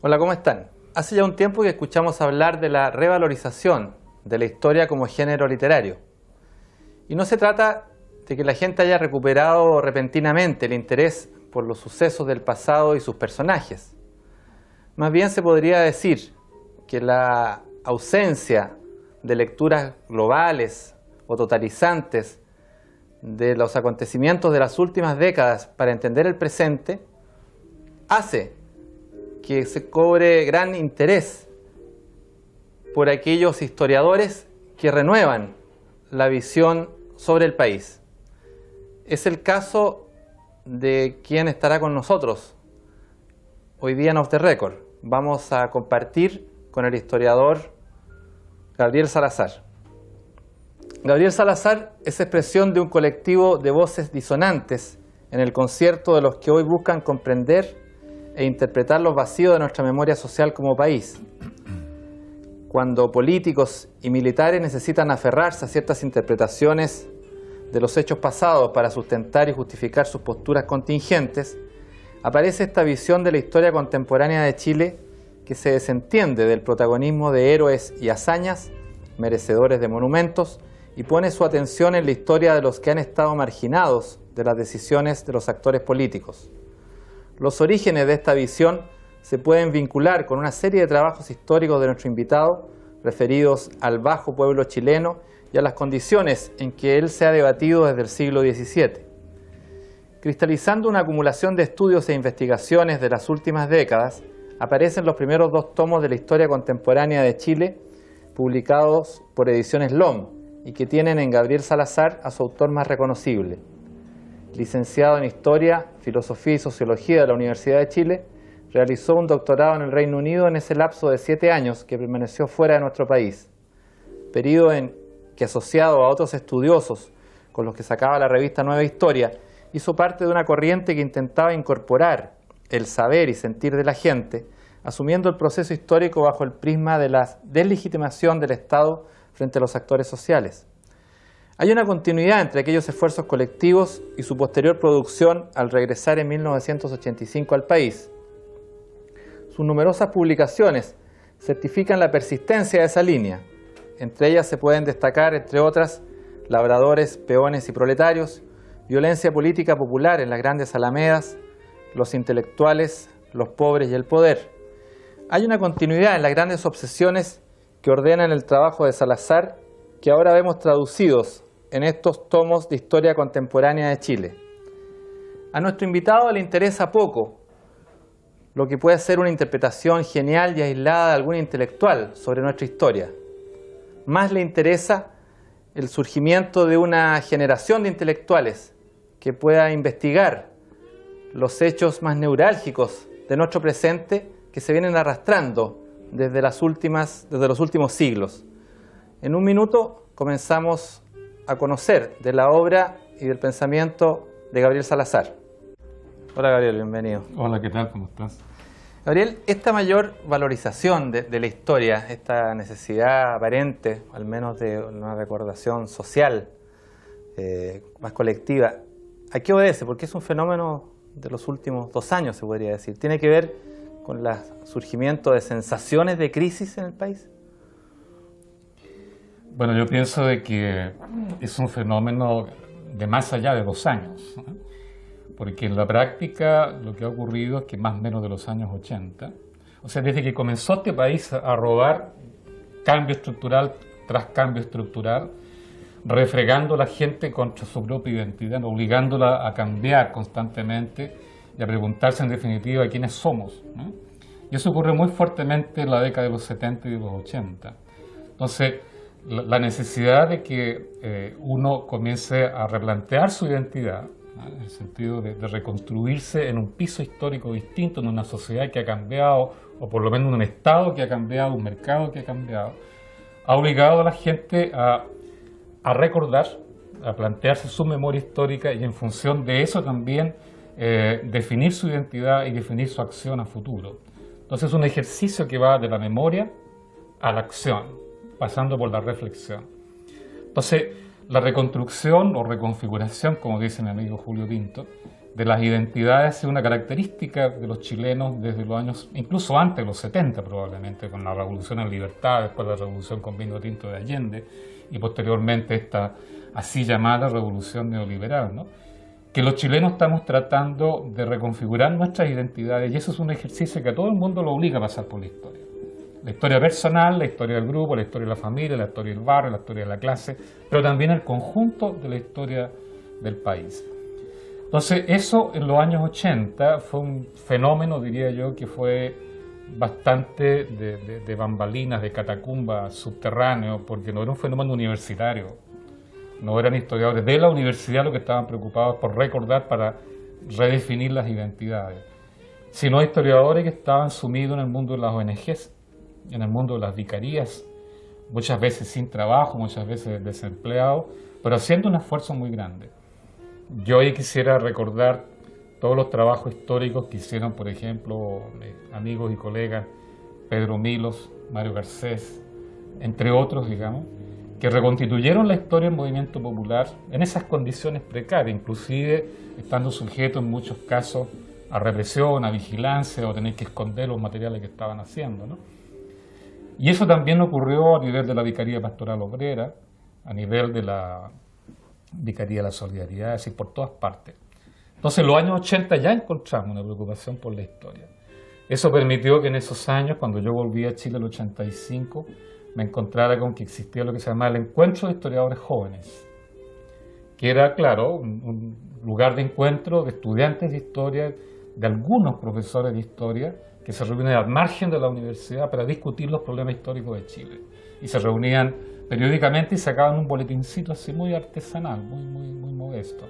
Hola, ¿cómo están? Hace ya un tiempo que escuchamos hablar de la revalorización de la historia como género literario. Y no se trata de que la gente haya recuperado repentinamente el interés por los sucesos del pasado y sus personajes. Más bien se podría decir que la ausencia de lecturas globales o totalizantes de los acontecimientos de las últimas décadas para entender el presente hace que se cobre gran interés por aquellos historiadores que renuevan la visión sobre el país. Es el caso de quien estará con nosotros hoy día en Off the Record. Vamos a compartir con el historiador Gabriel Salazar. Gabriel Salazar es expresión de un colectivo de voces disonantes en el concierto de los que hoy buscan comprender e interpretar los vacíos de nuestra memoria social como país. Cuando políticos y militares necesitan aferrarse a ciertas interpretaciones de los hechos pasados para sustentar y justificar sus posturas contingentes, aparece esta visión de la historia contemporánea de Chile que se desentiende del protagonismo de héroes y hazañas, merecedores de monumentos, y pone su atención en la historia de los que han estado marginados de las decisiones de los actores políticos. Los orígenes de esta visión se pueden vincular con una serie de trabajos históricos de nuestro invitado, referidos al bajo pueblo chileno y a las condiciones en que él se ha debatido desde el siglo XVII. Cristalizando una acumulación de estudios e investigaciones de las últimas décadas, aparecen los primeros dos tomos de la historia contemporánea de Chile, publicados por Ediciones LOM, y que tienen en Gabriel Salazar a su autor más reconocible. Licenciado en Historia, Filosofía y Sociología de la Universidad de Chile, realizó un doctorado en el Reino Unido en ese lapso de 7 años que permaneció fuera de nuestro país, periodo en que, asociado a otros estudiosos con los que sacaba la revista Nueva Historia, hizo parte de una corriente que intentaba incorporar el saber y sentir de la gente, asumiendo el proceso histórico bajo el prisma de la deslegitimación del Estado frente a los actores sociales. Hay una continuidad entre aquellos esfuerzos colectivos y su posterior producción al regresar en 1985 al país. Sus numerosas publicaciones certifican la persistencia de esa línea. Entre ellas se pueden destacar, entre otras, Labradores, Peones y Proletarios, Violencia política popular en las grandes alamedas, Los intelectuales, los pobres y el poder. Hay una continuidad en las grandes obsesiones que ordenan el trabajo de Salazar, que ahora vemos traducidos en estos tomos de historia contemporánea de Chile. A nuestro invitado le interesa poco lo que puede ser una interpretación genial y aislada de algún intelectual sobre nuestra historia. Más le interesa el surgimiento de una generación de intelectuales que pueda investigar los hechos más neurálgicos de nuestro presente que se vienen arrastrando desde los últimos siglos. En un minuto comenzamos a conocer de la obra y del pensamiento de Gabriel Salazar. Hola Gabriel, bienvenido. Hola, ¿qué tal? ¿Cómo estás? Gabriel, esta mayor valorización de la historia, esta necesidad aparente, al menos de una recordación social más colectiva, ¿a qué obedece? Porque es un fenómeno de los últimos 2 años, se podría decir. ¿Tiene que ver con el surgimiento de sensaciones de crisis en el país? Bueno, yo pienso de que es un fenómeno de más allá de 2 años, ¿no? Porque en la práctica lo que ha ocurrido es que más o menos de los años 80, o sea, desde que comenzó este país a rodar cambio estructural tras cambio estructural, refregando a la gente contra su propia identidad, obligándola a cambiar constantemente y a preguntarse en definitiva quiénes somos, ¿no? Y eso ocurre muy fuertemente en la década de los 70 y de los 80. Entonces, la necesidad de que uno comience a replantear su identidad, ¿no? En el sentido de reconstruirse en un piso histórico distinto, en una sociedad que ha cambiado, o por lo menos en un Estado que ha cambiado, un mercado que ha cambiado, ha obligado a la gente a recordar, a plantearse su memoria histórica y en función de eso también definir su identidad y definir su acción a futuro. Entonces es un ejercicio que va de la memoria a la acción, pasando por la reflexión. Entonces, la reconstrucción o reconfiguración, como dice mi amigo Julio Pinto, de las identidades ha sido una característica de los chilenos desde los años, incluso antes de los 70 probablemente, con la Revolución en Libertad, después la Revolución con vino tinto de Allende y posteriormente esta así llamada Revolución Neoliberal, ¿no? Que los chilenos estamos tratando de reconfigurar nuestras identidades y eso es un ejercicio que a todo el mundo lo obliga a pasar por la historia. La historia personal, la historia del grupo, la historia de la familia, la historia del barrio, la historia de la clase, pero también el conjunto de la historia del país. Entonces, eso en los años 80 fue un fenómeno, diría yo, que fue bastante de bambalinas, de catacumba, subterráneo, porque no era un fenómeno universitario. No eran historiadores de la universidad los que estaban preocupados por recordar para redefinir las identidades, sino historiadores que estaban sumidos en el mundo de las ONGs, en el mundo de las vicarías, muchas veces sin trabajo, muchas veces desempleados, pero haciendo un esfuerzo muy grande. Yo hoy quisiera recordar todos los trabajos históricos que hicieron, por ejemplo, amigos y colegas Pedro Milos, Mario Garcés, entre otros, digamos, que reconstituyeron la historia del movimiento popular en esas condiciones precarias, inclusive estando sujetos en muchos casos a represión, a vigilancia o tener que esconder los materiales que estaban haciendo, ¿no? Y eso también ocurrió a nivel de la Vicaría Pastoral Obrera, a nivel de la Vicaría de la Solidaridad, es decir, por todas partes. Entonces, en los años 80 ya encontramos una preocupación por la historia. Eso permitió que en esos años, cuando yo volví a Chile en el 85, me encontrara con que existía lo que se llamaba el Encuentro de Historiadores Jóvenes, que era, claro, un lugar de encuentro de estudiantes de historia, de algunos profesores de historia, que se reunían al margen de la universidad para discutir los problemas históricos de Chile. Y se reunían periódicamente y sacaban un boletincito así muy artesanal, muy modesto.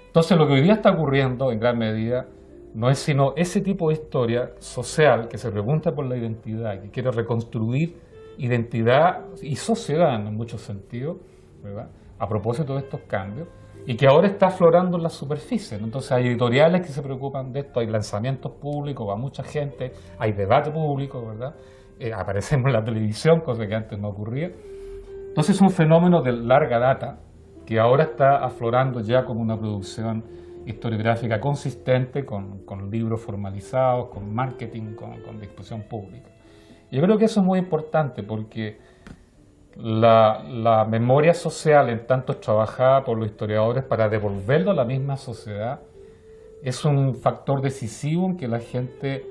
Entonces, lo que hoy día está ocurriendo en gran medida no es sino ese tipo de historia social que se pregunta por la identidad, que quiere reconstruir identidad y sociedad en muchos sentidos, ¿verdad?, a propósito de estos cambios, y que ahora está aflorando en la superficie, ¿no? Entonces hay editoriales que se preocupan de esto, hay lanzamientos públicos, va mucha gente, hay debate público, ¿verdad? Aparecemos en la televisión, cosa que antes no ocurría. Entonces es un fenómeno de larga data que ahora está aflorando ya como una producción historiográfica consistente, con libros formalizados, con marketing, con discusión pública. Yo creo que eso es muy importante porque la memoria social, en tanto es trabajada por los historiadores para devolverlo a la misma sociedad, es un factor decisivo en que la gente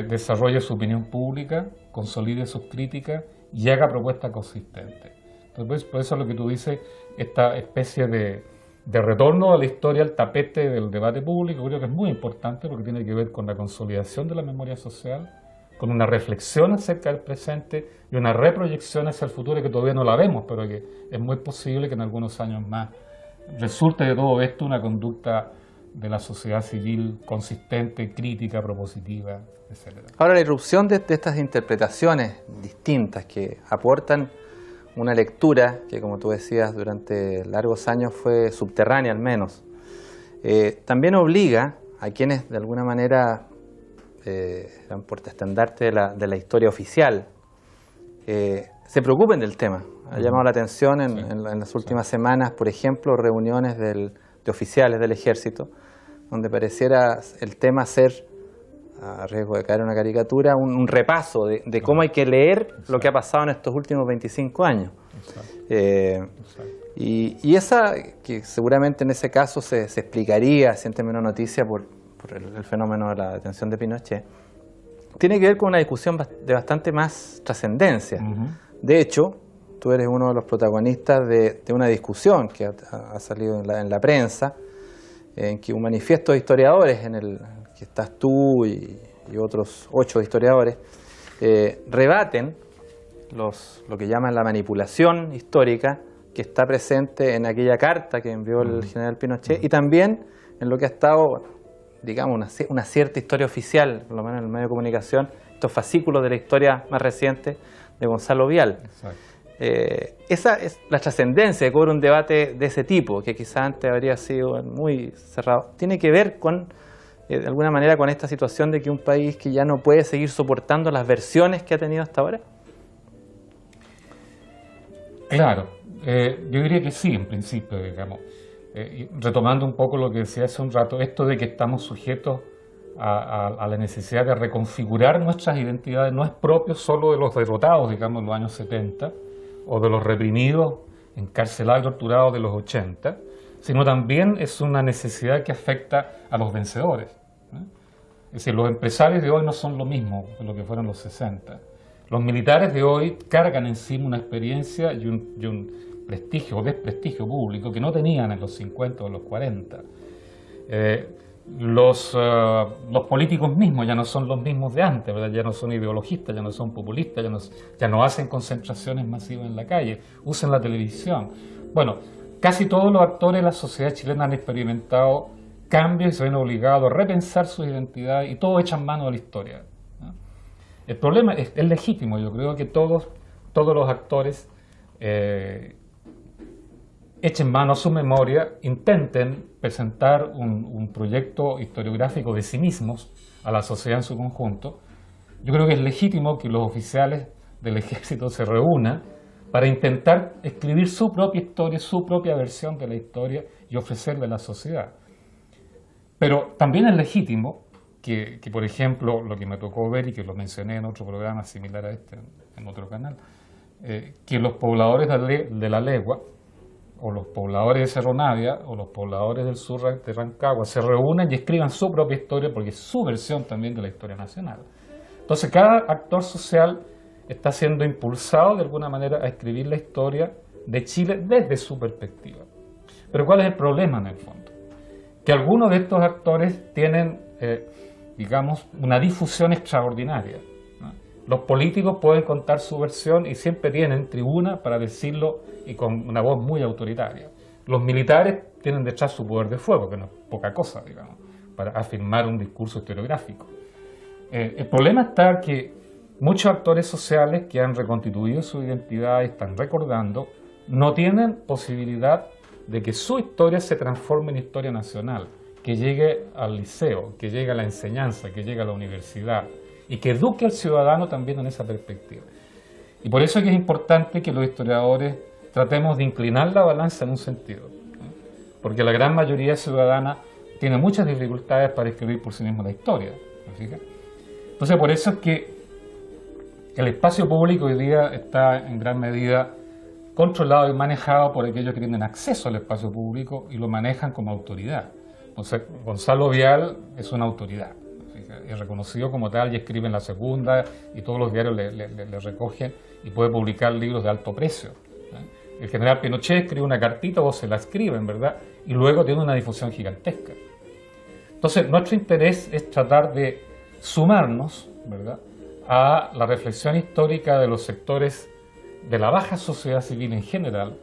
desarrolle su opinión pública, consolide sus críticas y haga propuestas consistentes. Entonces, por eso lo que tú dices, esta especie de retorno a la historia, al tapete del debate público, creo que es muy importante porque tiene que ver con la consolidación de la memoria social, con una reflexión acerca del presente y una reproyección hacia el futuro que todavía no la vemos, pero que es muy posible que en algunos años más resulte de todo esto una conducta de la sociedad civil consistente, crítica, propositiva, etc. Ahora, la irrupción de estas interpretaciones distintas que aportan una lectura que, como tú decías, durante largos años fue subterránea al menos, también obliga a quienes de alguna manera eran portaestandarte de la historia oficial, se preocupen del tema. Ha llamado la atención en las últimas semanas, por ejemplo, reuniones de oficiales del ejército, donde pareciera el tema ser, a riesgo de caer en una caricatura, un repaso de cómo hay que leer lo que ha pasado en estos últimos 25 años. Y esa, que seguramente en ese caso se explicaría, siente menos noticia por el fenómeno de la detención de Pinochet, tiene que ver con una discusión de bastante más trascendencia. De hecho, tú eres uno de los protagonistas de una discusión que ha salido en la prensa, en que un manifiesto de historiadores, en el que estás tú y otros 8 historiadores, rebaten lo que llaman la manipulación histórica que está presente en aquella carta que envió el general Pinochet y también en lo que ha estado, digamos, una cierta historia oficial, por lo menos en el medio de comunicación, estos fascículos de la historia más reciente de Gonzalo Vial. Esa es la trascendencia que cobra un debate de ese tipo, que quizás antes habría sido muy cerrado. Tiene que ver con, de alguna manera, con esta situación de que un país que ya no puede seguir soportando las versiones que ha tenido hasta ahora. Claro, yo diría que sí, en principio, digamos. retomando un poco lo que decía hace un rato, esto de que estamos sujetos a la necesidad de reconfigurar nuestras identidades no es propio solo de los derrotados, digamos, en los años 70, o de los reprimidos, encarcelados y torturados de los 80, sino también es una necesidad que afecta a los vencedores. Es decir, los empresarios de hoy no son lo mismo que lo que fueron los 60. Los militares de hoy cargan encima una experiencia y un prestigio o desprestigio público que no tenían en los 50 o los 40. Los políticos mismos ya no son los mismos de antes, ¿verdad? Ya no son ideologistas, ya no son populistas, ya no hacen concentraciones masivas en la calle, usan la televisión. Bueno, casi todos los actores de la sociedad chilena han experimentado cambios y se ven obligados a repensar su identidad y todos echan mano a la historia, ¿no? El problema es legítimo, yo creo que todos los actores echen mano a su memoria, intenten presentar un proyecto historiográfico de sí mismos a la sociedad en su conjunto. Yo creo que es legítimo que los oficiales del ejército se reúnan para intentar escribir su propia historia, su propia versión de la historia y ofrecerla a la sociedad. Pero también es legítimo que, por ejemplo, lo que me tocó ver y que lo mencioné en otro programa similar a este, en otro canal, que los pobladores de la Legua, o los pobladores de Cerro Navia, o los pobladores del sur de Rancagua, se reúnan y escriban su propia historia, porque es su versión también de la historia nacional. Entonces, cada actor social está siendo impulsado de alguna manera a escribir la historia de Chile desde su perspectiva. Pero ¿cuál es el problema en el fondo? Que algunos de estos actores tienen, digamos, una difusión extraordinaria, ¿no? Los políticos pueden contar su versión y siempre tienen tribuna para decirlo y con una voz muy autoritaria. Los militares tienen detrás su poder de fuego, que no es poca cosa, digamos, para afirmar un discurso historiográfico. El problema está que muchos actores sociales que han reconstituido su identidad y están recordando, no tienen posibilidad de que su historia se transforme en historia nacional, que llegue al liceo, que llegue a la enseñanza, que llegue a la universidad y que eduque al ciudadano también en esa perspectiva. Y por eso es que es importante que los historiadores tratemos de inclinar la balanza en un sentido, ¿no? Porque la gran mayoría ciudadana tiene muchas dificultades para escribir por sí misma la historia, ¿me fijas? Entonces por eso es que el espacio público hoy día está en gran medida controlado y manejado por aquellos que tienen acceso al espacio público y lo manejan como autoridad. Entonces, Gonzalo Vial es una autoridad, es reconocido como tal y escribe en La Segunda y todos los diarios le recogen y puede publicar libros de alto precio, ¿eh? El general Pinochet escribe una cartita o se la escriben, ¿verdad? Y luego tiene una difusión gigantesca. Entonces, nuestro interés es tratar de sumarnos, ¿verdad?, a la reflexión histórica de los sectores de la baja sociedad civil en general,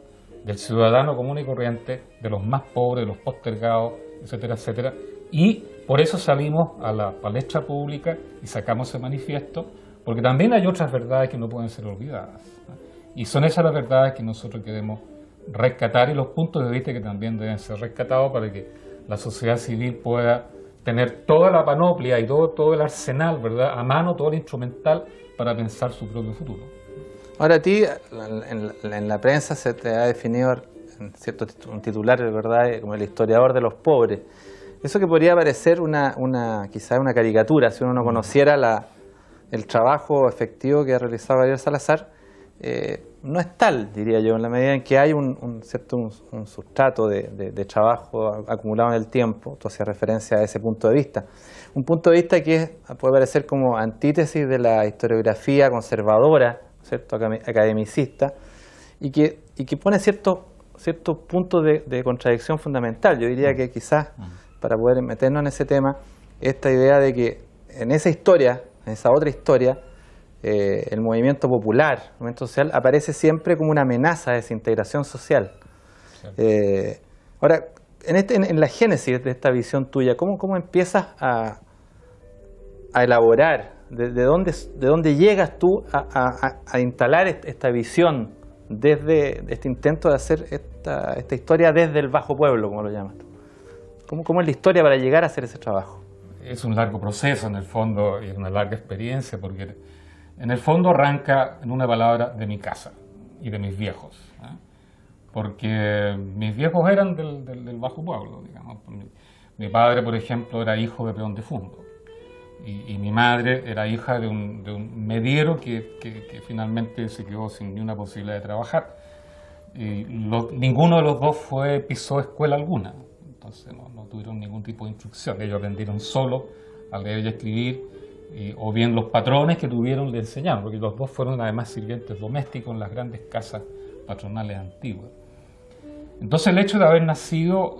del ciudadano común y corriente, de los más pobres, de los postergados, etcétera, etcétera. Y por eso salimos a la palestra pública y sacamos ese manifiesto, porque también hay otras verdades que no pueden ser olvidadas, ¿no? Y son esas las verdades que nosotros queremos rescatar y los puntos de vista que también deben ser rescatados para que la sociedad civil pueda tener toda la panoplia y todo el arsenal, ¿verdad?, a mano, todo el instrumental para pensar su propio futuro. Ahora a ti, en la prensa se te ha definido en cierto un titular, ¿verdad?, como el historiador de los pobres. Eso que podría parecer quizá una caricatura, si uno no conociera el trabajo efectivo que ha realizado Gabriel Salazar, no es tal, diría yo, en la medida en que hay un sustrato de trabajo acumulado en el tiempo. Tú hacías referencia a ese punto de vista. Un punto de vista que puede parecer como antítesis de la historiografía conservadora, ¿cierto?, academicista, y que pone ciertos puntos de contradicción fundamental. Yo diría que quizás, para poder meternos en ese tema, esta idea de que en esa historia, en esa otra historia, el movimiento popular, el movimiento social, aparece siempre como una amenaza de desintegración social. Ahora, en la génesis de esta visión tuya, ¿cómo empiezas a elaborar? ¿De dónde llegas tú a instalar esta visión desde este intento de hacer esta historia desde el bajo pueblo, como lo llamas tú? ¿Cómo es la historia para llegar a hacer ese trabajo? Es un largo proceso en el fondo y una larga experiencia, porque en el fondo arranca en una palabra de mi casa y de mis viejos, ¿eh? porque mis viejos eran del Bajo Pueblo, digamos. Mi padre, por ejemplo, era hijo de peón de fundo, y mi madre era hija de un mediero que finalmente se quedó sin ni una posibilidad de trabajar. Y ninguno de los dos pisó escuela alguna, entonces no tuvieron ningún tipo de instrucción. Ellos aprendieron solo a leer y a escribir, o bien los patrones que tuvieron le enseñaron, porque los dos fueron además sirvientes domésticos en las grandes casas patronales antiguas. Entonces el hecho de haber nacido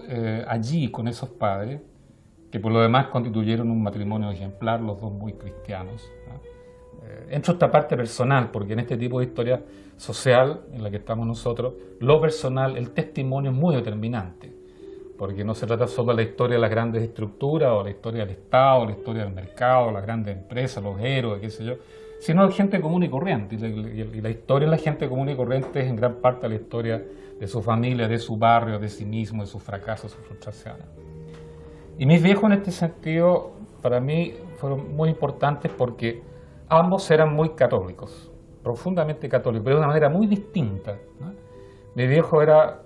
allí con esos padres, que por lo demás constituyeron un matrimonio ejemplar, los dos muy cristianos, ¿no? Entro esta parte personal, porque en este tipo de historia social en la que estamos nosotros, lo personal, el testimonio es muy determinante, porque no se trata solo de la historia de las grandes estructuras, o la historia del Estado, o la historia del mercado, las grandes empresas, los héroes, qué sé yo, sino de gente común y corriente. Y la historia de la gente común y corriente es en gran parte la historia de su familia, de su barrio, de sí mismo, de sus fracasos, sus frustraciones. Y mis viejos en este sentido, para mí, fueron muy importantes porque ambos eran muy católicos, profundamente católicos, pero de una manera muy distinta, ¿no? Mi viejo era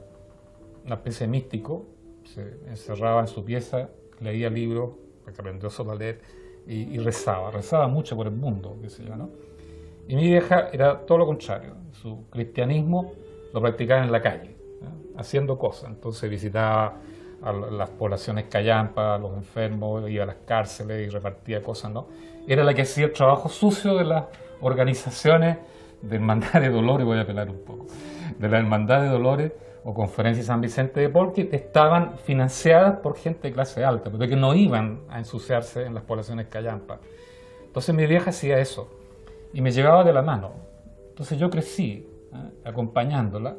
una especie de místico, se encerraba en su pieza, leía libros, porque aprendió solo a leer, y rezaba mucho por el mundo, qué sé yo, ¿no? Y mi vieja era todo lo contrario, su cristianismo lo practicaba en la calle, ¿no? Haciendo cosas. Entonces visitaba a las poblaciones callampas, a los enfermos, iba a las cárceles y repartía cosas, ¿no? Era la que hacía el trabajo sucio de las organizaciones de Hermandad de Dolores, voy a apelar un poco, de la Hermandad de Dolores o Conferencia San Vicente de Paul, que estaban financiadas por gente de clase alta, pero que no iban a ensuciarse en las poblaciones callampas. Entonces mi vieja hacía eso y me llevaba de la mano. Entonces yo crecí acompañándola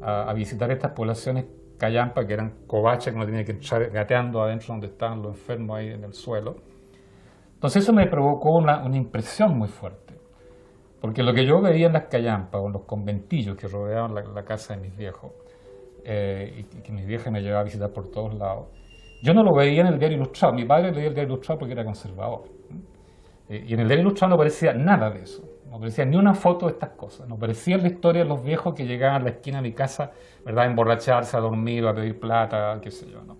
a visitar estas poblaciones callampas, que eran covachas que uno tenía que entrar gateando adentro donde estaban los enfermos ahí en el suelo. Entonces eso me provocó una impresión muy fuerte, porque lo que yo veía en las callampas o en los conventillos que rodeaban la casa de mis viejos, y que mi vieja me llevaba a visitar por todos lados, yo no lo veía en el Diario Ilustrado. Mi padre leía el Diario Ilustrado porque era conservador, y en el Diario Ilustrado no aparecía nada de eso, no aparecía ni una foto de estas cosas, no aparecía la historia de los viejos que llegaban a la esquina de mi casa, ¿verdad?, a emborracharse, a dormir, a pedir plata, qué sé yo, ¿no?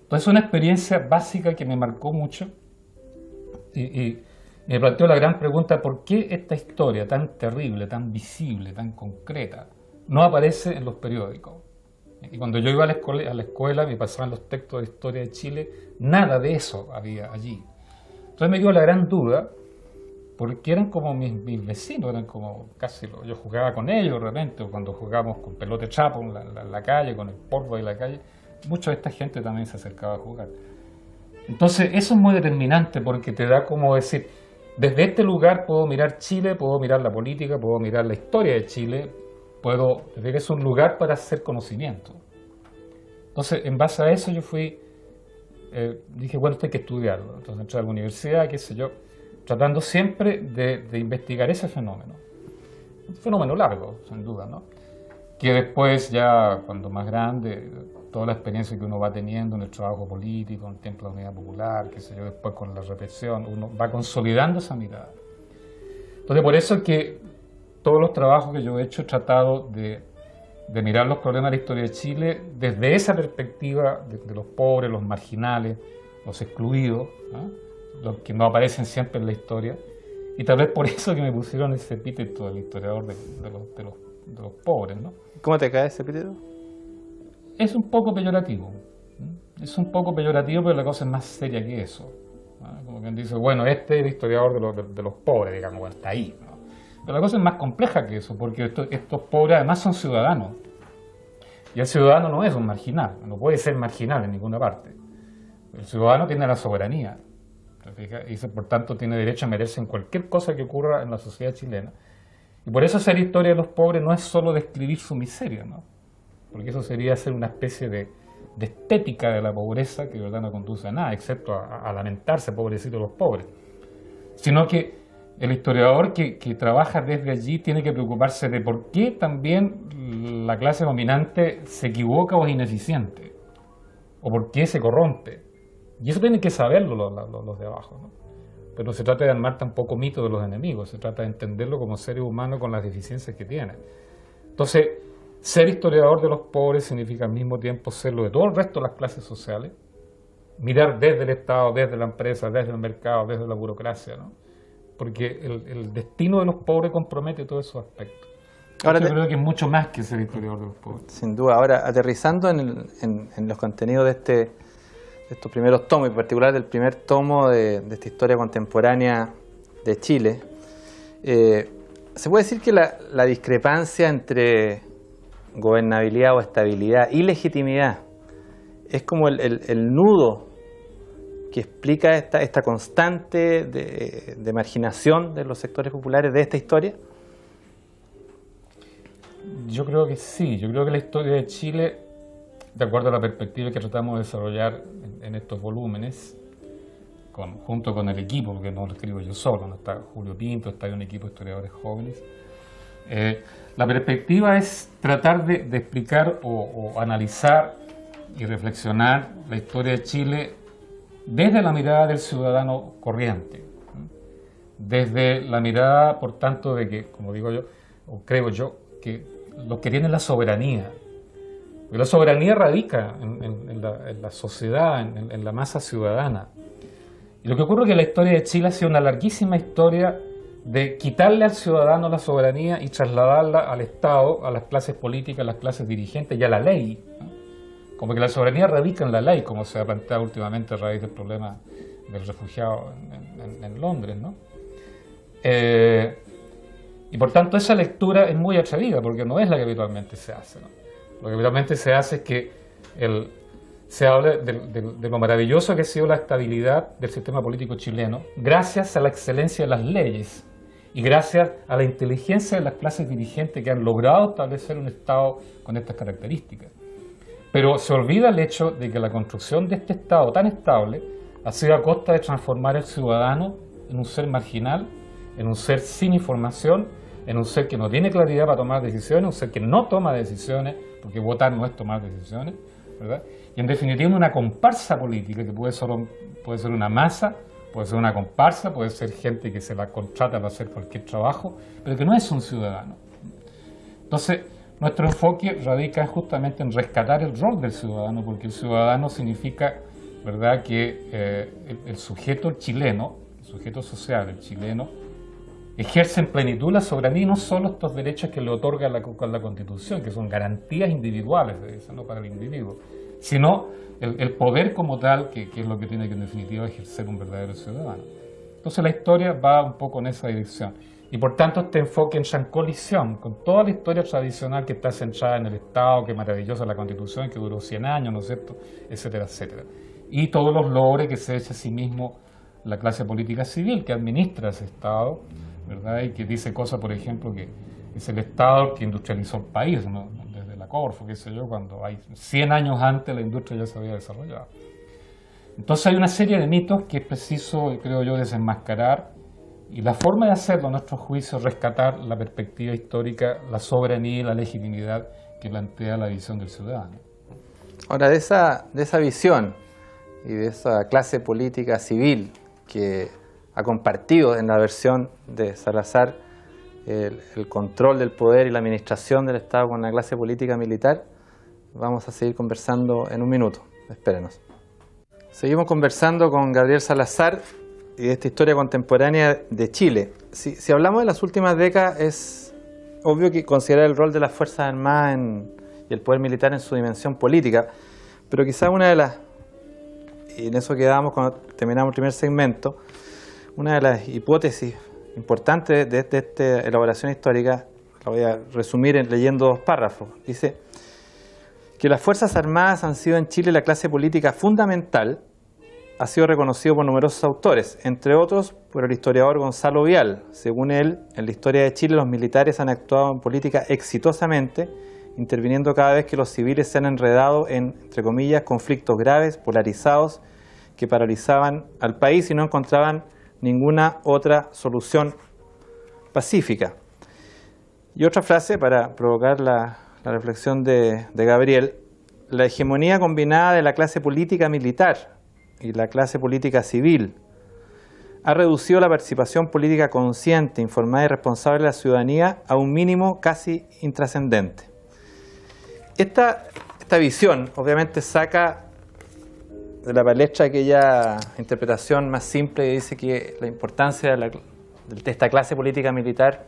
Entonces es una experiencia básica que me marcó mucho, y me planteó la gran pregunta: ¿por qué esta historia tan terrible, tan visible, tan concreta, no aparece en los periódicos? Y cuando yo iba a la escuela me pasaban los textos de historia de Chile, nada de eso había allí. Entonces me dio la gran duda, porque eran como mis vecinos, eran como casi, yo jugaba con ellos de repente, o cuando jugábamos con pelota de trapo en la calle, con el polvo de la calle, mucha de esta gente también se acercaba a jugar. Entonces eso es muy determinante, porque te da como decir, desde este lugar puedo mirar Chile, puedo mirar la política, puedo mirar la historia de Chile, puedo ver que es un lugar para hacer conocimiento. Entonces, en base a eso yo dije, bueno, esto hay que estudiarlo. Entonces entré a la universidad, qué sé yo, tratando siempre de investigar ese fenómeno. Un fenómeno largo, sin duda, ¿no? Que después ya, cuando más grande, toda la experiencia que uno va teniendo en el trabajo político, en el tiempo de la Unidad Popular, qué sé yo, después con la represión, uno va consolidando esa mirada. Entonces, por eso es que todos los trabajos que yo he hecho he tratado de mirar los problemas de la historia de Chile desde esa perspectiva de los pobres, los marginales, los excluidos, ¿no?, los que no aparecen siempre en la historia, y tal vez por eso que me pusieron ese epíteto del historiador de los pobres, ¿no? ¿Cómo te cae ese epíteto? Es un poco peyorativo, ¿no? Es un poco peyorativo, pero la cosa es más seria que eso, ¿no? Como quien dice, bueno, este es el historiador de los pobres, digamos, bueno, está ahí, ¿no? Pero la cosa es más compleja que eso, porque estos pobres además son ciudadanos, y el ciudadano no es un marginal, no puede ser marginal en ninguna parte. El ciudadano tiene la soberanía, y por tanto tiene derecho a merecerse en cualquier cosa que ocurra en la sociedad chilena. Y por eso hacer historia de los pobres no es solo describir su miseria, ¿no?, porque eso sería hacer una especie de estética de la pobreza que de verdad no conduce a nada, excepto a lamentarse, pobrecitos los pobres, sino que el historiador que trabaja desde allí tiene que preocuparse de por qué también la clase dominante se equivoca o es ineficiente, o por qué se corrompe. Y eso tienen que saberlo los de abajo, ¿no? Pero no se trata de armar tampoco mitos de los enemigos, se trata de entenderlo como seres humanos con las deficiencias que tienen. Entonces, ser historiador de los pobres significa al mismo tiempo serlo de todo el resto de las clases sociales, mirar desde el Estado, desde la empresa, desde el mercado, desde la burocracia, ¿no? Porque el destino de los pobres compromete todos esos aspectos. Ahora yo creo que es mucho más que ser historiador de los pobres. Sin duda. Ahora, aterrizando en los contenidos de estos primeros tomos, y en particular del primer tomo de esta historia contemporánea de Chile, se puede decir que la discrepancia entre gobernabilidad o estabilidad y legitimidad es como el nudo que explica esta constante de marginación de los sectores populares de esta historia. Yo creo que sí, yo creo que la historia de Chile, de acuerdo a la perspectiva que tratamos de desarrollar en estos volúmenes, junto con el equipo, porque no lo escribo yo solo, no está Julio Pinto, está un equipo de historiadores jóvenes, la perspectiva es tratar de explicar o analizar y reflexionar la historia de Chile desde la mirada del ciudadano corriente, desde la mirada, por tanto, de que, como digo yo, o creo yo, que los que tienen la soberanía, porque la soberanía radica en la sociedad, en la masa ciudadana. Y lo que ocurre es que la historia de Chile ha sido una larguísima historia de quitarle al ciudadano la soberanía y trasladarla al Estado, a las clases políticas, a las clases dirigentes y a la ley, ¿no? Como que la soberanía radica en la ley, como se ha planteado últimamente a raíz del problema del refugiado en Londres, ¿no? Y por tanto esa lectura es muy atrevida, porque no es la que habitualmente se hace, ¿no? Lo que habitualmente se hace es que se habla de lo maravilloso que ha sido la estabilidad del sistema político chileno, gracias a la excelencia de las leyes y gracias a la inteligencia de las clases dirigentes que han logrado establecer un Estado con estas características. Pero se olvida el hecho de que la construcción de este Estado tan estable ha sido a costa de transformar al ciudadano en un ser marginal, en un ser sin información, en un ser que no tiene claridad para tomar decisiones, un ser que no toma decisiones, porque votar no es tomar decisiones, ¿verdad? Y en definitiva una comparsa política que puede ser una masa, puede ser una comparsa, puede ser gente que se la contrata para hacer cualquier trabajo, pero que no es un ciudadano. Entonces, nuestro enfoque radica justamente en rescatar el rol del ciudadano, porque el ciudadano significa, ¿verdad?, que el sujeto chileno, el sujeto social, el chileno, ejerce en plenitud la soberanía y no solo estos derechos que le otorga la Constitución, que son garantías individuales, ¿no?, para el individuo, sino el poder como tal, que es lo que tiene que en definitiva ejercer un verdadero ciudadano. Entonces la historia va un poco en esa dirección. Y por tanto este enfoque entra en colisión con toda la historia tradicional que está centrada en el Estado, que es maravillosa la Constitución, que duró 100 años, ¿no es cierto?, etcétera, etcétera. Y todos los logros que se echa a sí mismo la clase política civil que administra ese Estado, ¿verdad?, y que dice cosas, por ejemplo, que es el Estado que industrializó el país, ¿no?, desde la Corfo, qué sé yo, cuando hay 100 años antes la industria ya se había desarrollado. Entonces hay una serie de mitos que es preciso, creo yo, desenmascarar, y la forma de hacerlo, a nuestro juicio, es rescatar la perspectiva histórica, la soberanía y la legitimidad que plantea la visión del ciudadano. Ahora, de esa visión y de esa clase política civil que ha compartido en la versión de Salazar el control del poder y la administración del Estado con la clase política militar, vamos a seguir conversando en un minuto. Espérenos. Seguimos conversando con Gabriel Salazar y de esta historia contemporánea de Chile. Si hablamos de las últimas décadas, es obvio que considerar el rol de las Fuerzas Armadas y el poder militar en su dimensión política, pero quizás una de las, y en eso quedamos cuando terminamos el primer segmento, una de las hipótesis importantes de esta elaboración histórica, la voy a resumir leyendo 2 párrafos. Dice que las Fuerzas Armadas han sido en Chile la clase política fundamental, ha sido reconocido por numerosos autores, entre otros por el historiador Gonzalo Vial. Según él, en la historia de Chile los militares han actuado en política exitosamente, interviniendo cada vez que los civiles se han enredado en, entre comillas, conflictos graves, polarizados, que paralizaban al país y no encontraban ninguna otra solución pacífica. Y otra frase para provocar la reflexión de Gabriel: la hegemonía combinada de la clase política militar y la clase política civil ha reducido la participación política consciente, informada y responsable de la ciudadanía a un mínimo casi intrascendente. Esta visión obviamente saca de la palestra aquella interpretación más simple que dice que la importancia de esta clase política militar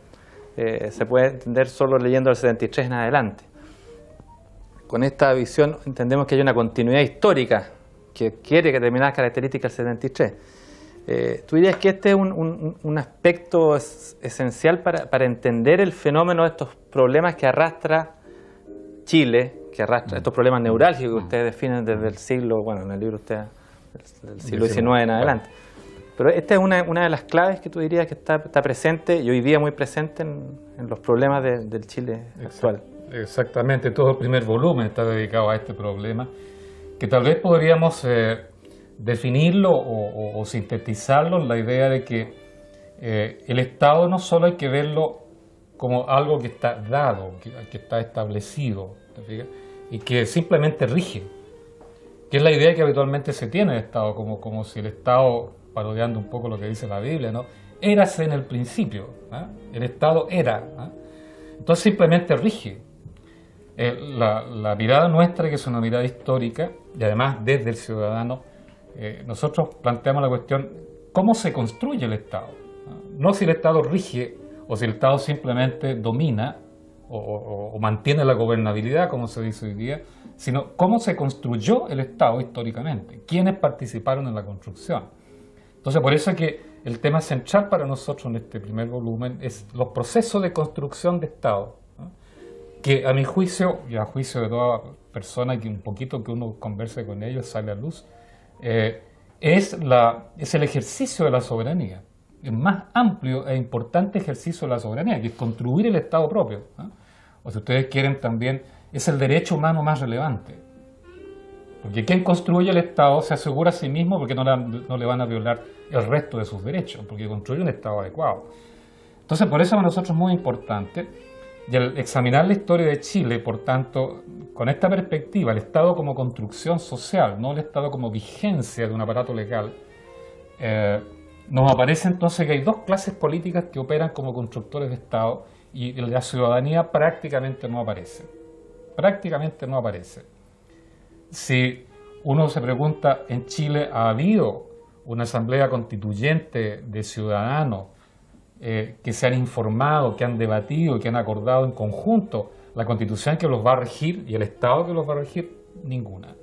se puede entender solo leyendo el 73 en adelante. Con esta visión entendemos que hay una continuidad histórica que quiere que determinadas características del 73. ¿Tú dirías que este es un aspecto esencial para entender el fenómeno de estos problemas que arrastra Chile, que arrastra estos problemas neurálgicos que ustedes definen desde el siglo, bueno, en el libro usted, del siglo XIX en adelante? Pero esta es una de las claves que tú dirías que está presente y hoy día muy presente en los problemas del Chile actual. Exactamente, todo el primer volumen está dedicado a este problema, que tal vez podríamos definirlo o sintetizarlo en la idea de que el Estado no solo hay que verlo como algo que está dado, que está establecido, ¿te fijas? Y que simplemente rige, que es la idea que habitualmente se tiene del Estado, como si el Estado, parodiando un poco lo que dice la Biblia, ¿no? Érase en el principio, ¿eh? El Estado era, ¿eh? Entonces simplemente rige. La mirada nuestra, que es una mirada histórica, y además desde el ciudadano, nosotros planteamos la cuestión, ¿cómo se construye el Estado? No si el Estado rige o si el Estado simplemente domina o mantiene la gobernabilidad, como se dice hoy día, sino cómo se construyó el Estado históricamente, quiénes participaron en la construcción. Entonces, por eso es que el tema central para nosotros en este primer volumen es los procesos de construcción de Estado, ¿no? Que a mi juicio, y a juicio de toda persona que un poquito que uno converse con ellos sale a luz, es el ejercicio de la soberanía, el más amplio e importante ejercicio de la soberanía, que es construir el Estado propio, ¿no? O si ustedes quieren también, es el derecho humano más relevante. Porque quien construye el Estado se asegura a sí mismo porque no le van a violar el resto de sus derechos, porque construye un Estado adecuado. Entonces, por eso para nosotros es muy importante, y al examinar la historia de Chile, por tanto, con esta perspectiva, el Estado como construcción social, no el Estado como vigencia de un aparato legal, nos aparece entonces que hay dos clases políticas que operan como constructores de Estado y la ciudadanía prácticamente no aparece. Prácticamente no aparece. Si uno se pregunta, ¿en Chile ha habido una asamblea constituyente de ciudadanos que se han informado, que han debatido, que han acordado en conjunto la constitución que los va a regir y el Estado que los va a regir? Ninguna.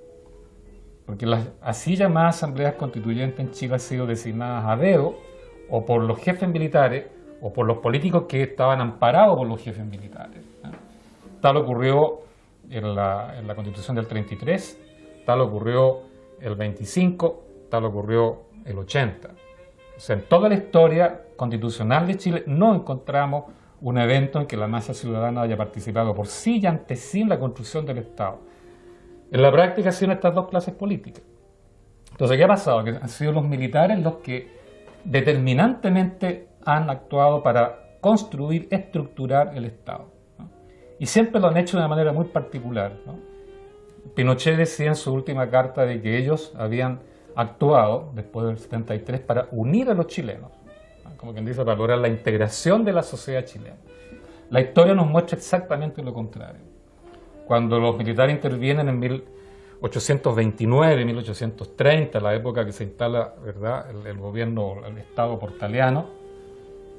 Porque las así llamadas asambleas constituyentes en Chile han sido designadas a dedo o por los jefes militares o por los políticos que estaban amparados por los jefes militares, ¿eh? Tal ocurrió en la Constitución del 33, tal ocurrió el 25, tal ocurrió el 80. O sea, en toda la historia constitucional de Chile no encontramos un evento en que la masa ciudadana haya participado por sí y ante sí en la construcción del Estado. En la práctica han sido estas dos clases políticas. Entonces, ¿qué ha pasado? Que han sido los militares los que determinantemente han actuado para construir, estructurar el Estado, ¿no? Y siempre lo han hecho de una manera muy particular, ¿no? Pinochet decía en su última carta de que ellos habían actuado después del 73 para unir a los chilenos, ¿no? Como quien dice, para lograr la integración de la sociedad chilena. La historia nos muestra exactamente lo contrario. Cuando los militares intervienen en 1829, 1830, la época que se instala, ¿verdad?, el gobierno, el Estado portaliano,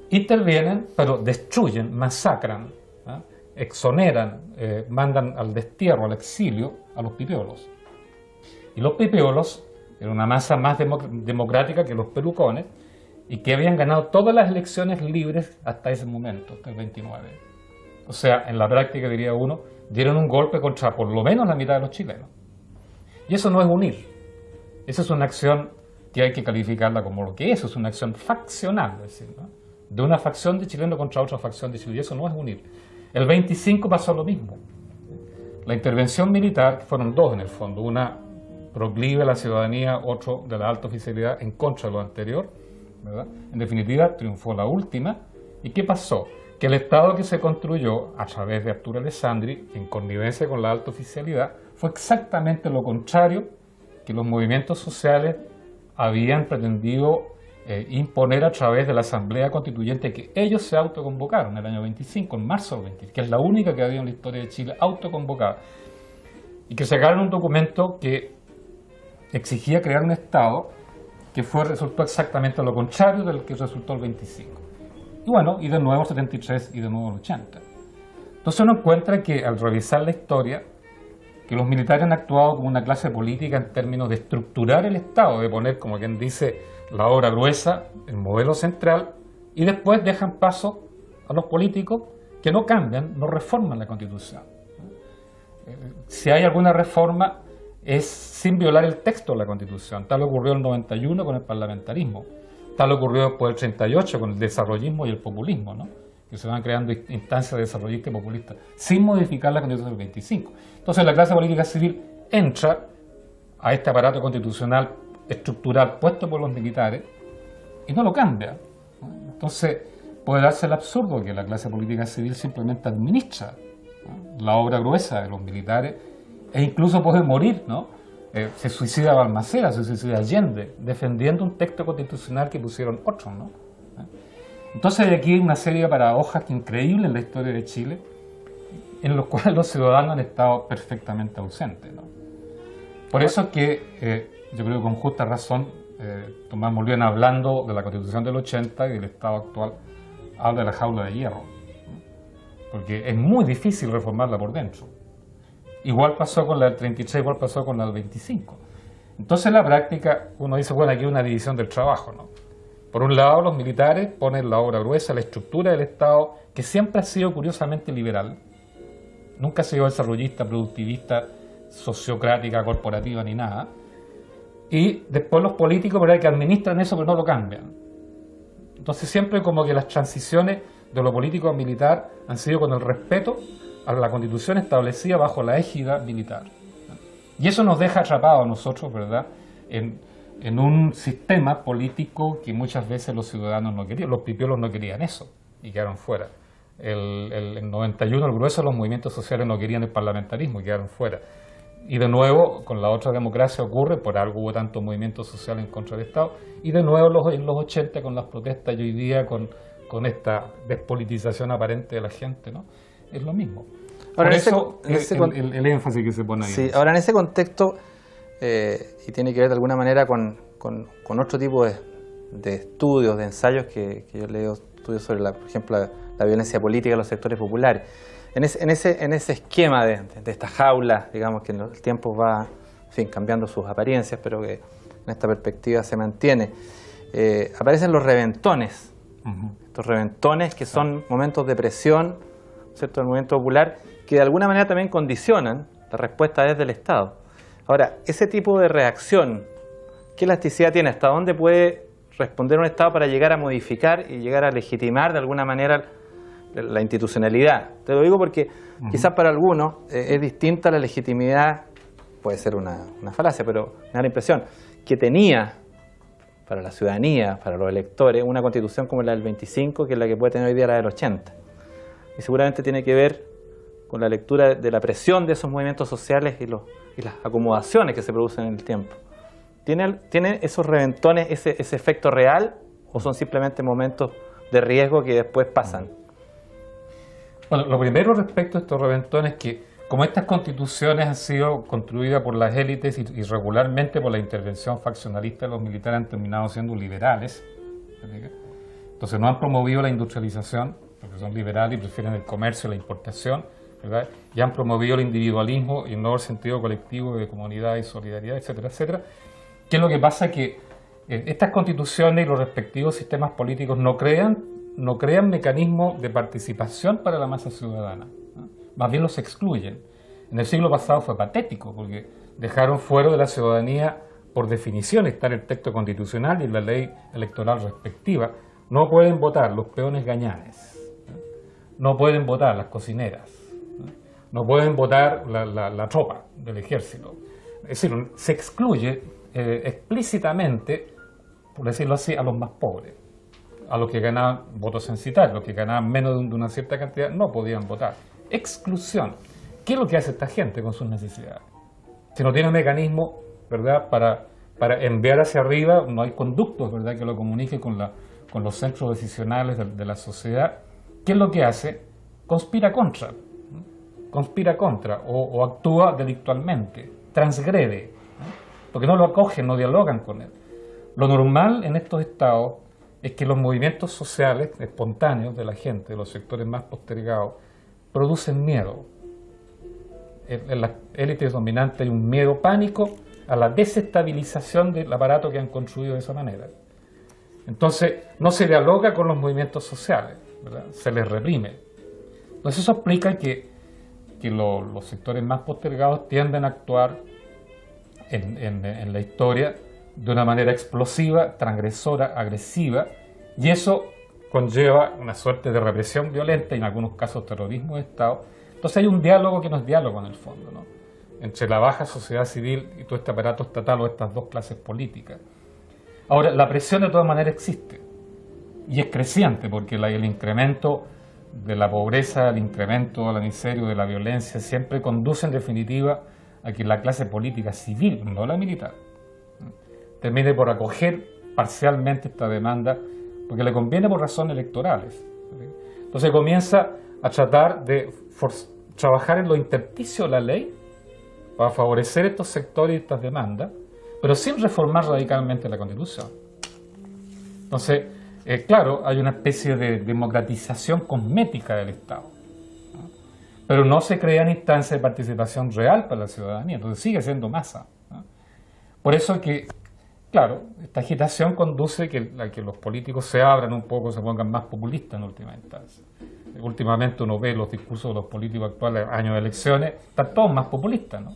intervienen, pero destruyen, masacran, ¿eh? Exoneran, mandan al destierro, al exilio, a los pipiolos. Y los pipiolos eran una masa más democrática que los pelucones y que habían ganado todas las elecciones libres hasta ese momento, hasta el 29. O sea, en la práctica, diría uno, dieron un golpe contra por lo menos la mitad de los chilenos. Y eso no es unir. Esa es una acción que hay que calificarla como lo que es una acción faccional, es decir, ¿no?, de una facción de chilenos contra otra facción de chilenos. Y eso no es unir. El 25 pasó lo mismo. La intervención militar, que fueron dos en el fondo, una proclive a la ciudadanía, otro de la alta oficialidad en contra de lo anterior, ¿verdad? En definitiva, triunfó la última. ¿Y qué pasó? Que el Estado que se construyó a través de Arturo Alessandri, en connivencia con la alta oficialidad, fue exactamente lo contrario que los movimientos sociales habían pretendido imponer a través de la Asamblea Constituyente que ellos se autoconvocaron en el año 25, en marzo del 25, que es la única que había en la historia de Chile autoconvocada. y que sacaron un documento que exigía crear un Estado que resultó exactamente lo contrario del que resultó el 25. Y bueno, y de nuevo el 73 y de nuevo el 80. Entonces uno encuentra que al revisar la historia, que los militares han actuado como una clase política en términos de estructurar el Estado, de poner, como quien dice, la obra gruesa, el modelo central, y después dejan paso a los políticos que no cambian, no reforman la Constitución. Si hay alguna reforma, es sin violar el texto de la Constitución. Tal ocurrió en el 91 con el parlamentarismo, tal ocurrió después del 38 con el desarrollismo y el populismo, ¿no? Que se van creando instancias de desarrollistas y populistas, sin modificar la Constitución del 25. Entonces la clase política civil entra a este aparato constitucional estructural puesto por los militares y no lo cambia. Entonces puede darse el absurdo que la clase política civil simplemente administra, ¿no?, la obra gruesa de los militares, e incluso puede morir, ¿no? Se suicida Balmaceda, se suicida Allende, defendiendo un texto constitucional que pusieron otros, ¿no? Entonces hay aquí una serie de paradojas increíbles en la historia de Chile, en los cuales los ciudadanos han estado perfectamente ausentes, ¿no? Por eso es que yo creo que con justa razón Tomás Mulliken, hablando de la Constitución del 80 y del Estado actual, habla de la jaula de hierro, ¿no? Porque es muy difícil reformarla por dentro. Igual pasó con la del 33, igual pasó con la del 25. Entonces en la práctica uno dice, bueno, aquí hay una división del trabajo, ¿no? Por un lado, los militares ponen la obra gruesa, la estructura del Estado, que siempre ha sido curiosamente liberal, nunca ha sido desarrollista, productivista, sociocrática, corporativa, ni nada. Y después los políticos, ¿verdad?, que administran eso, pero no lo cambian. Entonces siempre como que las transiciones de lo político a militar han sido con el respeto a la Constitución establecida bajo la égida militar. Y eso nos deja atrapados a nosotros, ¿verdad?, en un sistema político que muchas veces los ciudadanos no querían. Los pipiolos no querían eso y quedaron fuera. El 91 el grueso de los movimientos sociales no querían el parlamentarismo y quedaron fuera. Y de nuevo, con la otra democracia ocurre, por algo hubo tantos movimientos sociales en contra del Estado, y de nuevo en los 80 con las protestas y hoy día con esta despolitización aparente de la gente, ¿no? Es lo mismo. Ahora, por eso el énfasis que se pone ahí. Sí, ahora en ese contexto, y tiene que ver de alguna manera con otro tipo de estudios, de ensayos que yo leo, estudios sobre, por ejemplo, la violencia política de los sectores populares. En ese esquema de esta jaula, digamos, que en el tiempo va, en fin, cambiando sus apariencias, pero que en esta perspectiva se mantiene, aparecen los reventones. Estos reventones que son momentos de presión, ¿cierto?, del movimiento popular, que de alguna manera también condicionan la respuesta desde el Estado. Ahora, ese tipo de reacción, ¿qué elasticidad tiene? ¿Hasta dónde puede responder un Estado para llegar a modificar y llegar a legitimar de alguna manera la institucionalidad? Te lo digo porque quizás para algunos es distinta la legitimidad, puede ser una falacia, pero me da la impresión que tenía para la ciudadanía, para los electores, una constitución como la del 25, que es la que puede tener hoy día la del 80. Y seguramente tiene que ver con la lectura de la presión de esos movimientos sociales y las acomodaciones que se producen en el tiempo. ¿Tiene esos reventones ese efecto real o son simplemente momentos de riesgo que después pasan? Bueno, lo primero respecto a estos reventones es que, como estas constituciones han sido construidas por las élites y regularmente por la intervención faccionalista de los militares, han terminado siendo liberales. Entonces no han promovido la industrialización, porque son liberales y prefieren el comercio y la importación, ¿verdad? Y han promovido el individualismo y no el sentido colectivo de comunidad y solidaridad, etcétera, etcétera. ¿Qué es lo que pasa? Que estas constituciones y los respectivos sistemas políticos no crean mecanismos de participación para la masa ciudadana, ¿no? Más bien los excluyen. En el siglo pasado fue patético, porque dejaron fuera de la ciudadanía, por definición, está en el texto constitucional y en la ley electoral respectiva. No pueden votar los peones gañanes, no pueden votar las cocineras, no pueden votar la tropa del ejército. Es decir, se excluye explícitamente, por decirlo así, a los más pobres, a los que ganaban votos censitarios, los que ganaban menos de una cierta cantidad no podían votar. Exclusión. ¿Qué es lo que hace esta gente con sus necesidades? Si no tiene mecanismo, ¿verdad?, para enviar hacia arriba, no hay conductos, ¿verdad?, que lo comunique con los centros decisionales de la sociedad. ¿Qué es lo que hace? Conspira contra. conspira contra o actúa delictualmente, transgrede, ¿no? Porque no lo acogen, no dialogan con él. Lo normal en estos estados es que los movimientos sociales espontáneos de la gente, de los sectores más postergados, producen miedo. En las élites dominantes hay un miedo, pánico a la desestabilización del aparato que han construido de esa manera. Entonces, no se dialoga con los movimientos sociales, ¿verdad? Se les reprime. Entonces, eso explica que los sectores más postergados tienden a actuar en la historia de una manera explosiva, transgresora, agresiva, y eso conlleva una suerte de represión violenta y en algunos casos terrorismo de Estado. Entonces hay un diálogo que no es diálogo en el fondo, ¿no? Entre la baja sociedad civil y todo este aparato estatal o estas dos clases políticas. Ahora, la presión de todas maneras existe y es creciente porque el incremento de la pobreza, el incremento de la miseria, de la violencia, siempre conduce en definitiva a que la clase política civil, no la militar, termine por acoger parcialmente esta demanda porque le conviene por razones electorales. Entonces comienza a tratar de trabajar en los intersticios de la ley para favorecer estos sectores y estas demandas, pero sin reformar radicalmente la Constitución. Entonces, claro, hay una especie de democratización cosmética del Estado, ¿no? Pero no se crean instancias de participación real para la ciudadanía, entonces sigue siendo masa, ¿no? Por eso que, claro, esta agitación conduce a que los políticos se abran un poco, se pongan más populistas en última instancia. Últimamente uno ve los discursos de los políticos actuales, años de elecciones, están todos más populistas, ¿no?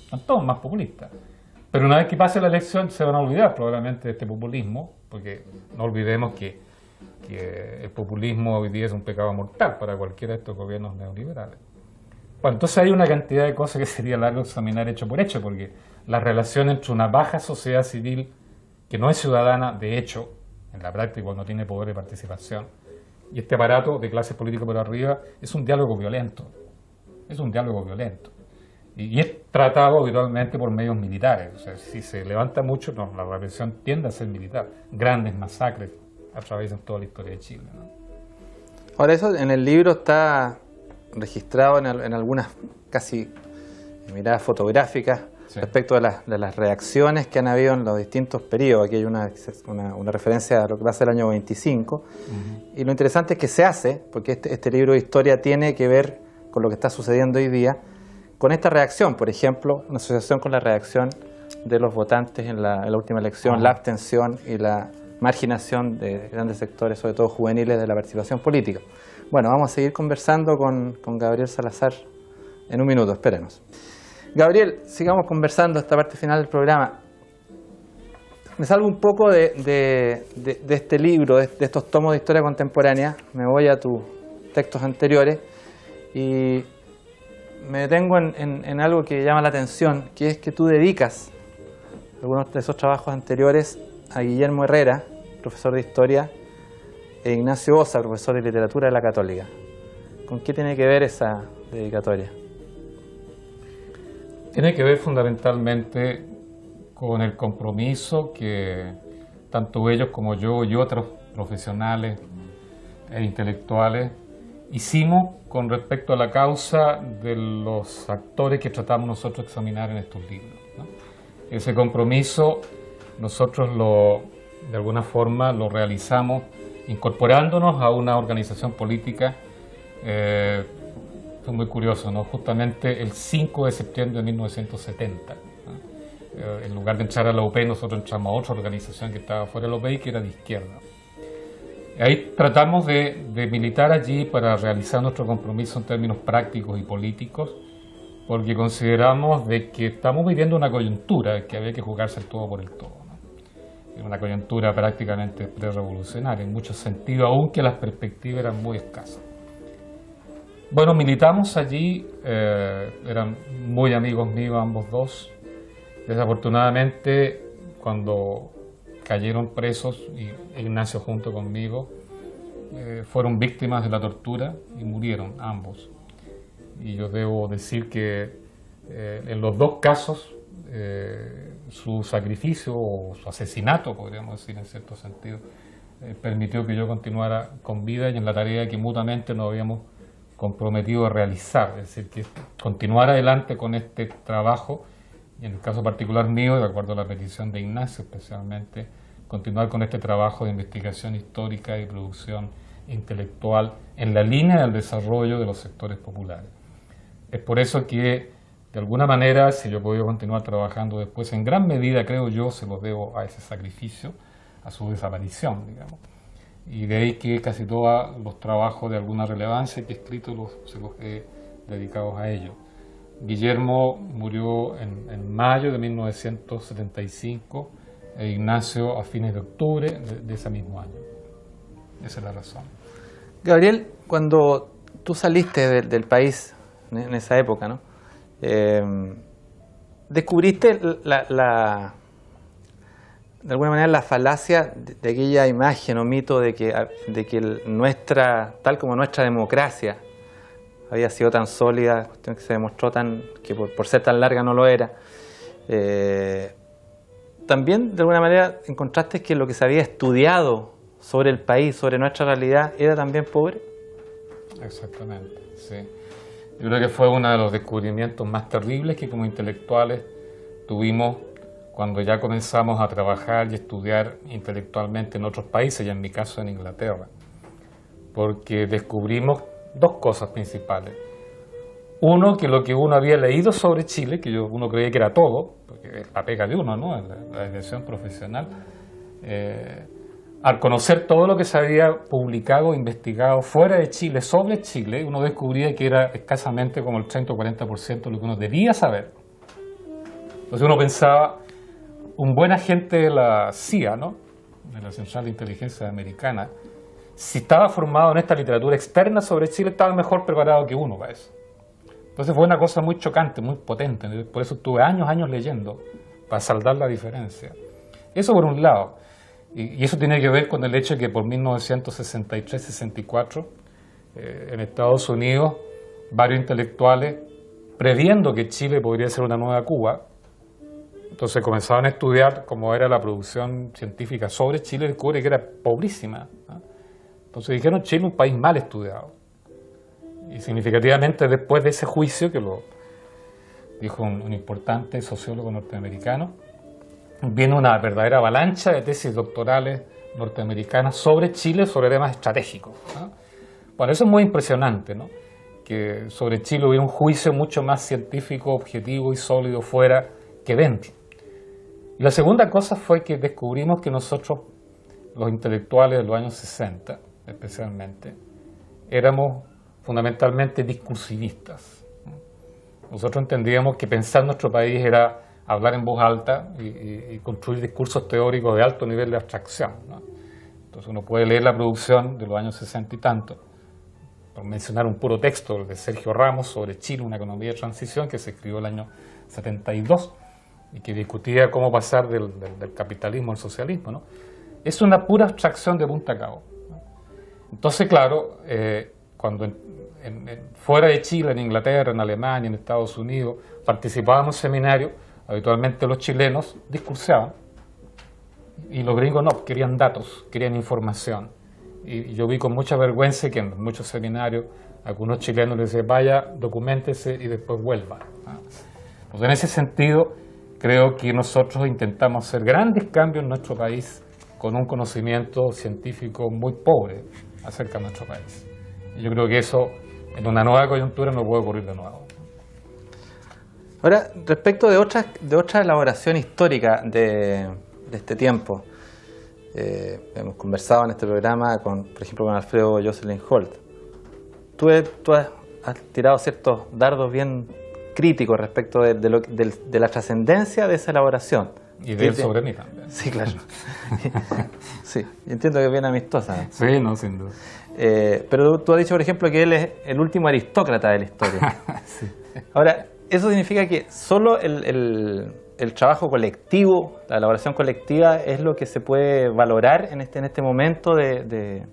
Están todos más populistas. Pero una vez que pase la elección se van a olvidar probablemente de este populismo, porque no olvidemos que el populismo hoy día es un pecado mortal para cualquiera de estos gobiernos neoliberales. Bueno, entonces hay una cantidad de cosas que sería largo examinar hecho por hecho, porque la relación entre una baja sociedad civil que no es ciudadana, de hecho, en la práctica cuando tiene poder de participación, y este aparato de clases políticas por arriba es un diálogo violento. Es un diálogo violento. Y es tratado habitualmente por medios militares. O sea, si se levanta mucho, no, la represión tiende a ser militar. Grandes masacres atraviesan toda la historia de Chile, ¿no? Ahora, eso en el libro está registrado en algunas casi miradas fotográficas, sí, respecto de las reacciones que han habido en los distintos periodos. Aquí hay una referencia a lo que va a ser el año 25. Y lo interesante es que se hace, porque este libro de historia tiene que ver con lo que está sucediendo hoy día, con esta reacción, por ejemplo, una asociación con la reacción de los votantes en la última elección, la abstención y la marginación de grandes sectores, sobre todo juveniles, de la participación política. Bueno, vamos a seguir conversando con Gabriel Salazar en un minuto, espérenos. Gabriel, sigamos conversando esta parte final del programa. Me salgo un poco de este libro, de estos tomos de historia contemporánea, me voy a tus textos anteriores y me detengo en algo que llama la atención, que es que tú dedicas algunos de esos trabajos anteriores a Guillermo Herrera, profesor de Historia, e Ignacio Osa, profesor de Literatura de la Católica. ¿Con qué tiene que ver esa dedicatoria? Tiene que ver fundamentalmente con el compromiso que tanto ellos como yo y otros profesionales e intelectuales hicimos con respecto a la causa de los actores que tratamos nosotros de examinar en estos libros, ¿no? Ese compromiso nosotros de alguna forma lo realizamos incorporándonos a una organización política. Fue muy curioso, ¿no? Justamente el 5 de septiembre de 1970, ¿no? En lugar de entrar a la UP, nosotros entramos a otra organización que estaba fuera de la UP y que era de izquierda. Ahí tratamos de militar allí para realizar nuestro compromiso en términos prácticos y políticos, porque consideramos de que estamos viviendo una coyuntura que había que jugarse el todo por el todo, ¿no? Una coyuntura prácticamente pre-revolucionaria en muchos sentidos, aunque las perspectivas eran muy escasas. Bueno, militamos allí, eran muy amigos míos ambos dos. Desafortunadamente, cuando cayeron presos, y Ignacio junto conmigo, fueron víctimas de la tortura y murieron ambos. Y yo debo decir que en los dos casos su sacrificio o su asesinato, podríamos decir en cierto sentido, permitió que yo continuara con vida y en la tarea que mutuamente nos habíamos comprometido a realizar, es decir, que continuar adelante con este trabajo, y en el caso particular mío, de acuerdo a la petición de Ignacio especialmente, continuar con este trabajo de investigación histórica y producción intelectual en la línea del desarrollo de los sectores populares. Es por eso que, de alguna manera, si yo he podido continuar trabajando después, en gran medida, creo yo, se lo debo a ese sacrificio, a su desaparición, digamos. Y de ahí que casi todos los trabajos de alguna relevancia que he escrito se los he dedicado a ello. Guillermo murió en mayo de 1975 e Ignacio a fines de octubre de ese mismo año. Esa es la razón. Gabriel, cuando tú saliste del país en esa época, ¿no? Descubriste de alguna manera la falacia de aquella imagen o mito de que tal como nuestra democracia había sido tan sólida, cuestión que se demostró que por ser tan larga no lo era. También de alguna manera encontraste que lo que se había estudiado sobre el país, sobre nuestra realidad, era también pobre. Exactamente, sí. Yo creo que fue uno de los descubrimientos más terribles que como intelectuales tuvimos cuando ya comenzamos a trabajar y estudiar intelectualmente en otros países, y en mi caso en Inglaterra, porque descubrimos dos cosas principales. Uno, que lo que uno había leído sobre Chile, que uno creía que era todo, porque es la pega de uno, ¿no? La dirección profesional, al conocer todo lo que se había publicado, investigado fuera de Chile, sobre Chile, uno descubría que era escasamente como el 30 o 40% de lo que uno debía saber. Entonces uno pensaba, un buen agente de la CIA, ¿no? De la Central de Inteligencia Americana, si estaba formado en esta literatura externa sobre Chile, estaba mejor preparado que uno para eso. Entonces fue una cosa muy chocante, muy potente. Por eso estuve años leyendo, para saldar la diferencia. Eso por un lado. Y eso tiene que ver con el hecho de que por 1963-64, en Estados Unidos, varios intelectuales, previendo que Chile podría ser una nueva Cuba, entonces comenzaban a estudiar cómo era la producción científica sobre Chile, y descubrieron que era pobrísima, ¿no? Entonces dijeron, Chile es un país mal estudiado. Y significativamente después de ese juicio, que lo dijo un importante sociólogo norteamericano, viene una verdadera avalancha de tesis doctorales norteamericanas sobre Chile, sobre temas estratégicos, ¿no? Bueno, eso es muy impresionante, ¿no? Que sobre Chile hubiera un juicio mucho más científico, objetivo y sólido fuera que dentro. Y la segunda cosa fue que descubrimos que nosotros, los intelectuales de los años 60, especialmente, éramos fundamentalmente discursivistas. Nosotros entendíamos que pensar en nuestro país era hablar en voz alta y construir discursos teóricos de alto nivel de abstracción, ¿no? Entonces uno puede leer la producción de los años 60 y tanto, por mencionar un puro texto de Sergio Ramos sobre Chile, una economía de transición, que se escribió el año 72 y que discutía cómo pasar del capitalismo al socialismo, ¿no? Es una pura abstracción de punta a cabo, ¿no? Entonces, claro, cuando fuera de Chile, en Inglaterra, en Alemania, en Estados Unidos, participábamos en seminarios, habitualmente los chilenos discursaban y los gringos no, querían datos, querían información. Y yo vi con mucha vergüenza que en muchos seminarios algunos chilenos les decían, vaya, documéntese y después vuelva, ¿no? Pues en ese sentido, creo que nosotros intentamos hacer grandes cambios en nuestro país con un conocimiento científico muy pobre acerca de nuestro país. Y yo creo que eso, en una nueva coyuntura, no puede ocurrir de nuevo. Ahora, respecto de otra elaboración histórica de este tiempo, hemos conversado en este programa, por ejemplo, con Alfredo Jocelyn Holt. Tú has tirado ciertos dardos bien críticos respecto de la trascendencia de esa elaboración. Y de él sobre mí también. Sí, claro. Sí, entiendo que es bien amistosa, ¿no? Sí, no, sin duda. Pero tú has dicho, por ejemplo, que él es el último aristócrata de la historia. Sí. Ahora, eso significa que solo el trabajo colectivo, la elaboración colectiva, es lo que se puede valorar en este momento de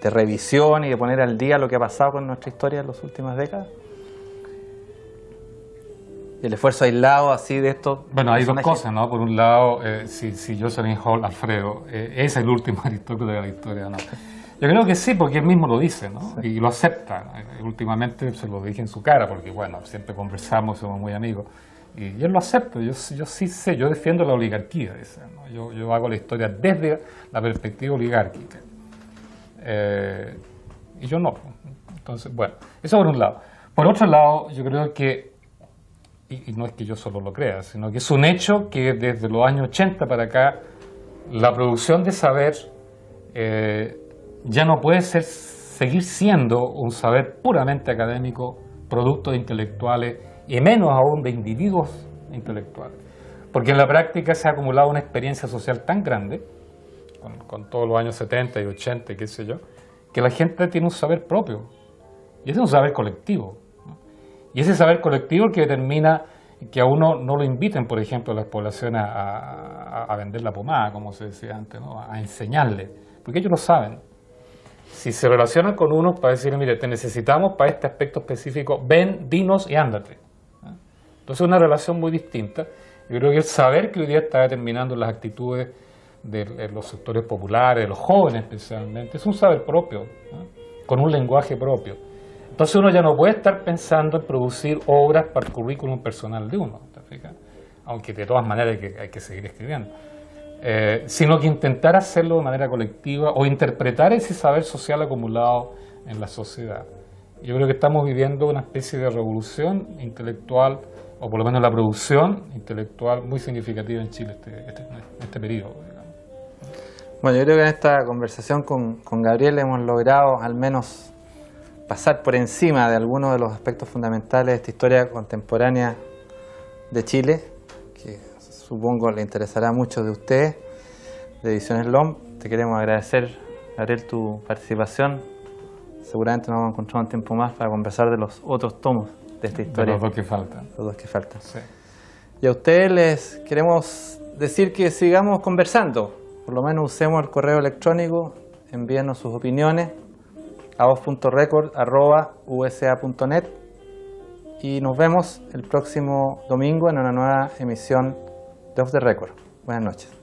revisión y de poner al día lo que ha pasado con nuestra historia en las últimas décadas. Y el esfuerzo aislado así de estos. Bueno, hay dos cosas, ¿no? Por un lado, si Jocelyn Hall, Alfredo, es el último aristócrata de la historia, ¿no? Yo creo que sí, porque él mismo lo dice, ¿no? Sí. Y lo acepta. Últimamente se lo dije en su cara, porque bueno, siempre conversamos, somos muy amigos. Y él lo acepta, yo sí sé, yo defiendo la oligarquía, dice, ¿no? Yo hago la historia desde la perspectiva oligárquica. Y yo no. Entonces, bueno, eso por un lado. Por otro lado, yo creo que, y no es que yo solo lo crea, sino que es un hecho que desde los años 80 para acá, la producción de saber ya no puede seguir siendo un saber puramente académico, producto de intelectuales y menos aún de individuos intelectuales. Porque en la práctica se ha acumulado una experiencia social tan grande, con todos los años 70 y 80 y qué sé yo, que la gente tiene un saber propio. Y ese es un saber colectivo, ¿no? Y ese saber colectivo el que determina que a uno no lo inviten, por ejemplo, a las poblaciones a vender la pomada, como se decía antes, ¿no? A enseñarle, porque ellos lo saben. Si se relacionan con uno para decirle, mire, te necesitamos para este aspecto específico, ven, dinos y ándate. Entonces es una relación muy distinta. Yo creo que el saber que hoy día está determinando las actitudes de los sectores populares, de los jóvenes especialmente, es un saber propio, ¿no? Con un lenguaje propio. Entonces uno ya no puede estar pensando en producir obras para el currículum personal de uno, ¿te fijas? Aunque de todas maneras hay que seguir escribiendo. Sino que intentar hacerlo de manera colectiva o interpretar ese saber social acumulado en la sociedad. Yo creo que estamos viviendo una especie de revolución intelectual, o por lo menos la producción intelectual muy significativa en Chile este periodo, digamos. Bueno, yo creo que en esta conversación con Gabriel hemos logrado al menos pasar por encima de algunos de los aspectos fundamentales de esta historia contemporánea de Chile, que supongo le interesará a muchos de ustedes, de Ediciones LOM. Te queremos agradecer, Gabriel, tu participación. Seguramente nos vamos a encontrar un tiempo más para conversar de los otros tomos de esta historia. De los dos que faltan. Los dos que faltan. Sí. Y a ustedes les queremos decir que sigamos conversando. Por lo menos usemos el correo electrónico, envíenos sus opiniones a voz.record@usa.net y nos vemos el próximo domingo en una nueva emisión de Off the Record. Buenas noches.